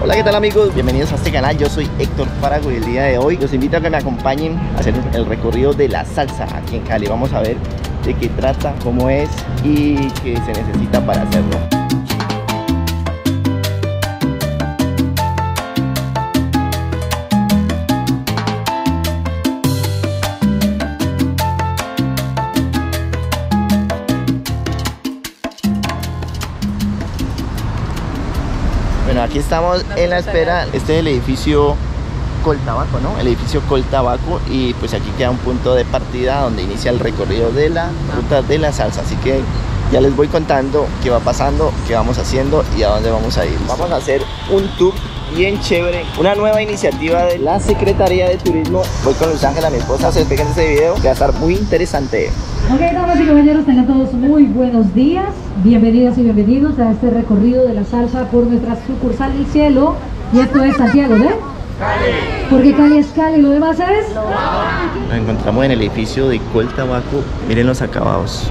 Hola, ¿qué tal amigos? Bienvenidos a este canal, yo soy Héctor Farago y el día de hoy los invito a que me acompañen a hacer el recorrido de la salsa aquí en Cali. Vamos a ver de qué trata, cómo es y qué se necesita para hacerlo. Bueno, aquí estamos en la espera. Este es el edificio Coltabaco, ¿no? El edificio Coltabaco, y pues aquí queda un punto de partida donde inicia el recorrido de la ruta de la salsa. Así que ya les voy contando qué va pasando, qué vamos haciendo y a dónde vamos a ir. Vamos a hacer un tour bien chévere, una nueva iniciativa de la Secretaría de Turismo. Voy con Luz Ángela, mi esposa, se despeguen de este video que va a estar muy interesante. Ok, damas y caballeros, tengan todos muy buenos días. Bienvenidas y bienvenidos a este recorrido de la salsa por nuestra sucursal del cielo. Y esto es Santiago de Cali. Porque Cali es Cali, lo demás es... Nos encontramos en el edificio de Coltabaco. Miren los acabados.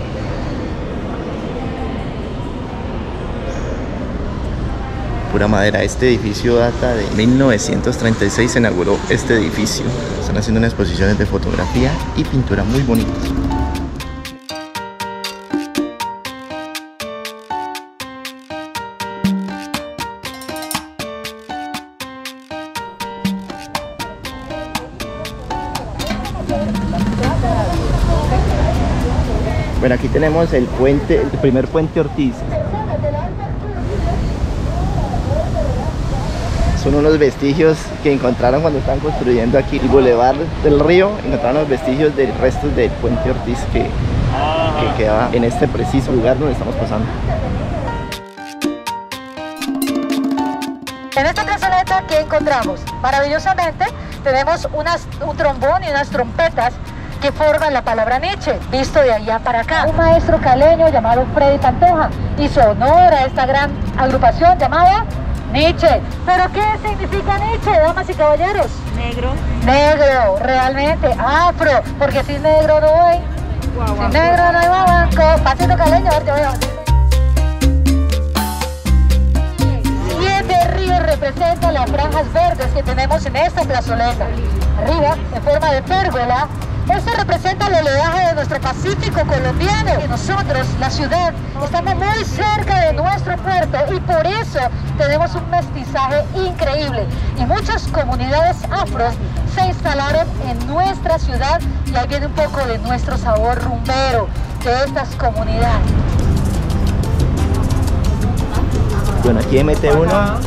Pura madera. Este edificio data de 1936, se inauguró este edificio. Están haciendo unas exposiciones de fotografía y pintura muy bonitas. Bueno, aquí tenemos el puente, el primer puente Ortiz. Son unos vestigios que encontraron cuando estaban construyendo aquí el Boulevard del Río. Encontraron los vestigios de restos del puente Ortiz que quedaba en este preciso lugar donde estamos pasando. En esta plazoleta, ¿qué encontramos? Maravillosamente tenemos un trombón y unas trompetas que forman la palabra Nietzsche, visto de allá para acá. Un maestro caleño llamado Freddy Pantoja hizo honor a esta gran agrupación llamada Nietzsche. ¿Pero qué significa Nietzsche, damas y caballeros? Negro. Negro, realmente. Afro, porque sin negro no hay. Sin negro no hay guaguanco. Pasito caleño, a ver, te voy a... 7 ríos representan las franjas verdes que tenemos en esta plazoleta. Arriba, en forma de pérgola, esto representa el oleaje de nuestro Pacífico colombiano. Y nosotros, la ciudad, estamos muy cerca de nuestro puerto y por eso tenemos un mestizaje increíble. Y muchas comunidades afros se instalaron en nuestra ciudad y ahí viene un poco de nuestro sabor rumbero de estas comunidades. Bueno, aquí mete uno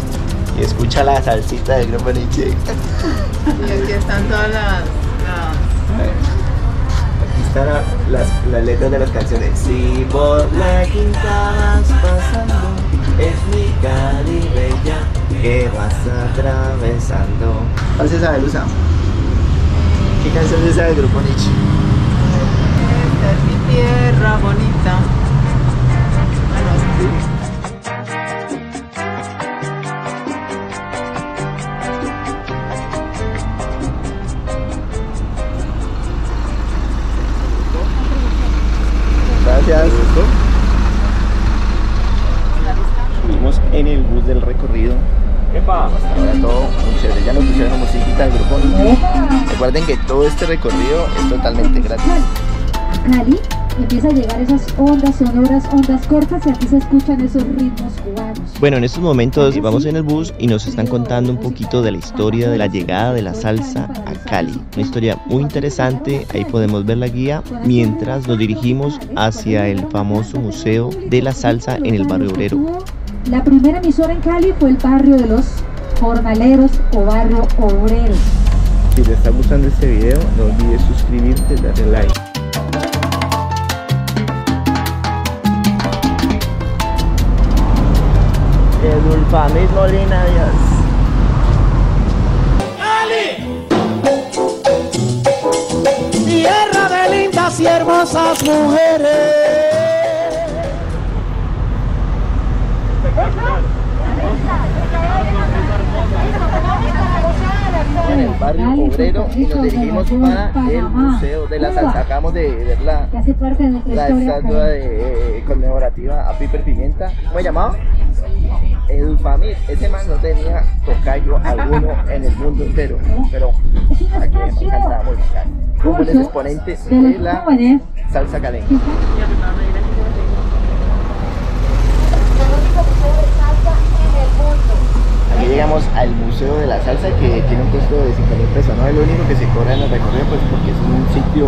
y escucha la salsita del grupo Nietzsche. Y aquí están todas Aquí están las letras de las canciones. Si por la quinta vas pasando, es mi Cali bella que vas atravesando. ¿Cuál se sabe, Luza? ¿Qué canción se sabe del grupo Nietzsche? Esta es mi tierra bonita. Gracias. Subimos en el bus del recorrido. Ahora todo muy chévere. Ya nos pusieron musiquita del grupo Nietzsche. Recuerden que todo este recorrido es totalmente gratis. Cali empieza a llegar esas ondas sonoras, ondas cortas, y aquí se escuchan esos ritmos cubanos. Bueno, en estos momentos vamos en el bus y nos están contando un poquito de la historia de la llegada de la salsa a Cali. Una historia muy interesante, ahí podemos ver la guía mientras nos dirigimos hacia el famoso Museo de la Salsa en el barrio obrero. La primera emisora en Cali fue el barrio de los jornaleros o barrio obrero. Si te está gustando este video, no olvides suscribirte y darle like. Edulfamid Molina Díaz. Tierra de lindas y hermosas mujeres. En el barrio obrero y nos dirigimos para el Museo de la Salsa. Acabamos de ver la estatua conmemorativa a Piper Pimienta. ¿Cómo se llamaba? Edulfamid. Ese man no tenía callo alguno en el mundo entero, pero aquí me encanta muy bacán. Un buen exponente de la salsa caleña. Aquí llegamos al Museo de la Salsa, que tiene un costo de 5.000 pesos, no es lo único que se cobra en el recorrido, pues porque es un sitio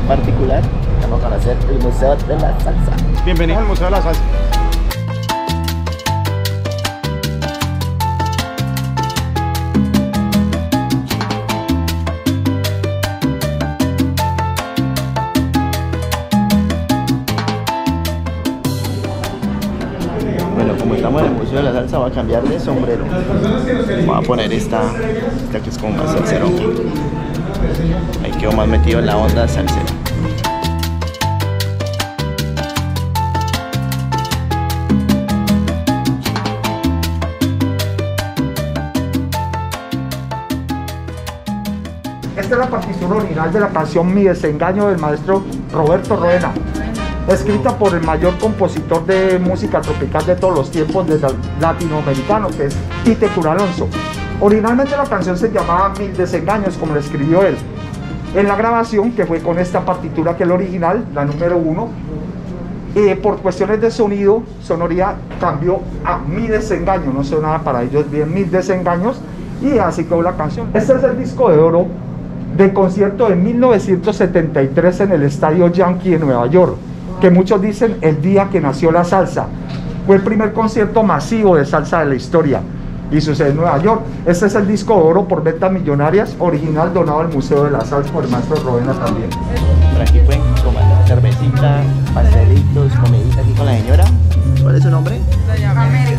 particular. Vamos a conocer el Museo de la Salsa. Bienvenido al Museo de la Salsa. Bueno, como estamos en el Museo de la Salsa, voy a cambiar de sombrero. Voy a poner esta que es como más salsero. Ahí quedo más metido en la onda salsera. Esta es la partitura original de la canción Mi Desengaño del maestro Roberto Roena, escrita por el mayor compositor de música tropical de todos los tiempos latinoamericano, que es Tite Cura Alonso. Originalmente la canción se llamaba Mil Desengaños, como la escribió él. En la grabación, que fue con esta partitura que es la original, la número 1, por cuestiones de sonido, sonoridad, cambió a Mi Desengaño, no sonaba para ellos bien Mil Desengaños, y así quedó la canción. Este es el disco de oro del concierto de 1973 en el Estadio Yankee de Nueva York, que muchos dicen el día que nació la salsa. Fue el primer concierto masivo de salsa de la historia y sucede en Nueva York. Este es el disco de oro por ventas millonarias, original, donado al Museo de la Salsa por el maestro Roena también. Por aquí pueden tomar cervecita, pastelitos, comidita aquí con la señora. ¿Cuál es su nombre? América.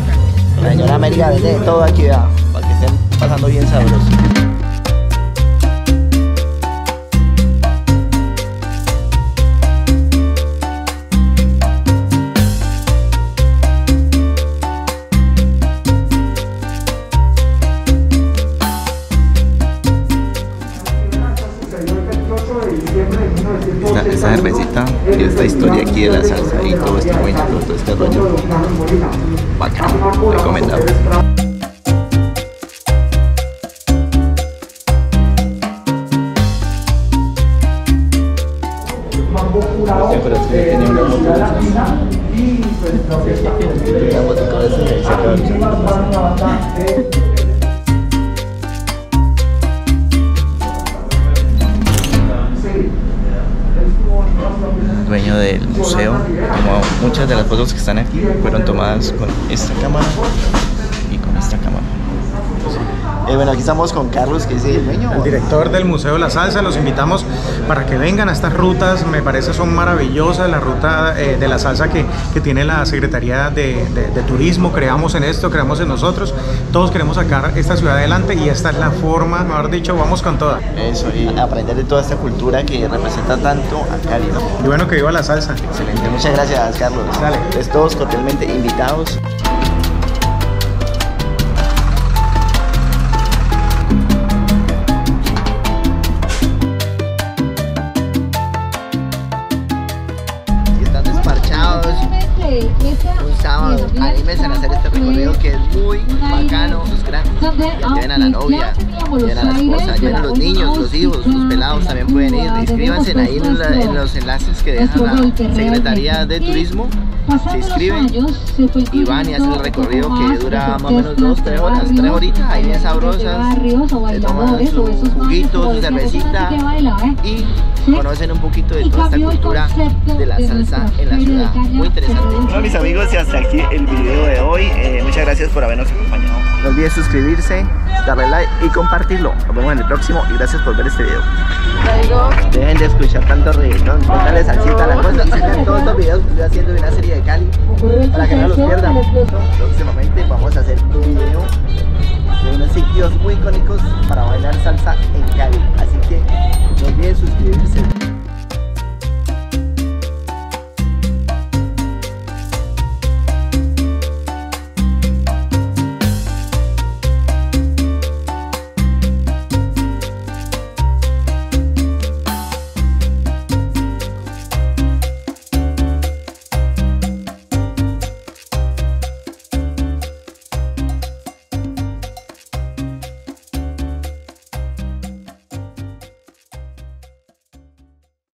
La señora América vende de todo aquí, ¿verdad? Para que estén pasando bien sabrosos. Esta cervecita y esta historia aquí de la salsa y todo este movimiento, todo este rollo bacán, recomendable. Pero es que tenía una moto de esas. Una moto de esas y ahí se acaba el dueño del museo, como muchas de las fotos que están aquí fueron tomadas con esta cámara y con esta cámara. Bueno, aquí estamos con Carlos, que es el dueño. El director del Museo de la Salsa. Los invitamos para que vengan a estas rutas, me parece son maravillosas. La ruta de la salsa que tiene la Secretaría de Turismo, creamos en esto, creamos en nosotros. Todos queremos sacar esta ciudad adelante y esta es la forma, mejor dicho, vamos con toda. Eso, y aprender de toda esta cultura que representa tanto a Cali, ¿no? Y bueno, que viva la salsa. Excelente, muchas gracias, Carlos. Dale. Pues todos cordialmente invitados. Un sábado, anímense a hacer este recorrido que es muy bacano, sus grandes. Lleven a la novia, lleven a la esposa, lleven a los niños, los hijos, los pelados también pueden ir. Inscríbanse ahí en los enlaces que deja la Secretaría de Turismo. Se inscriben y van y hacen el recorrido que dura más o menos 2-3 horas, 3 horitas, ahí bien sabrosas. Toman su juguito, su cervecita y conocen un poquito de toda esta cultura de la salsa en la ciudad. Muy interesante. Bueno, mis amigos, y hasta aquí el video de hoy. Muchas gracias por habernos acompañado. No olviden suscribirse, darle like y compartirlo. Nos vemos en el próximo y gracias por ver este video. Dejen de escuchar tanto reggaetón, pónganle salsita a la cosa y sigan todos estos videos que estoy haciendo de una serie de Cali para que no los pierdan. Próximamente vamos a hacer un video de unos sitios muy icónicos para bailar salsa en Cali. Así que no olviden suscribirse.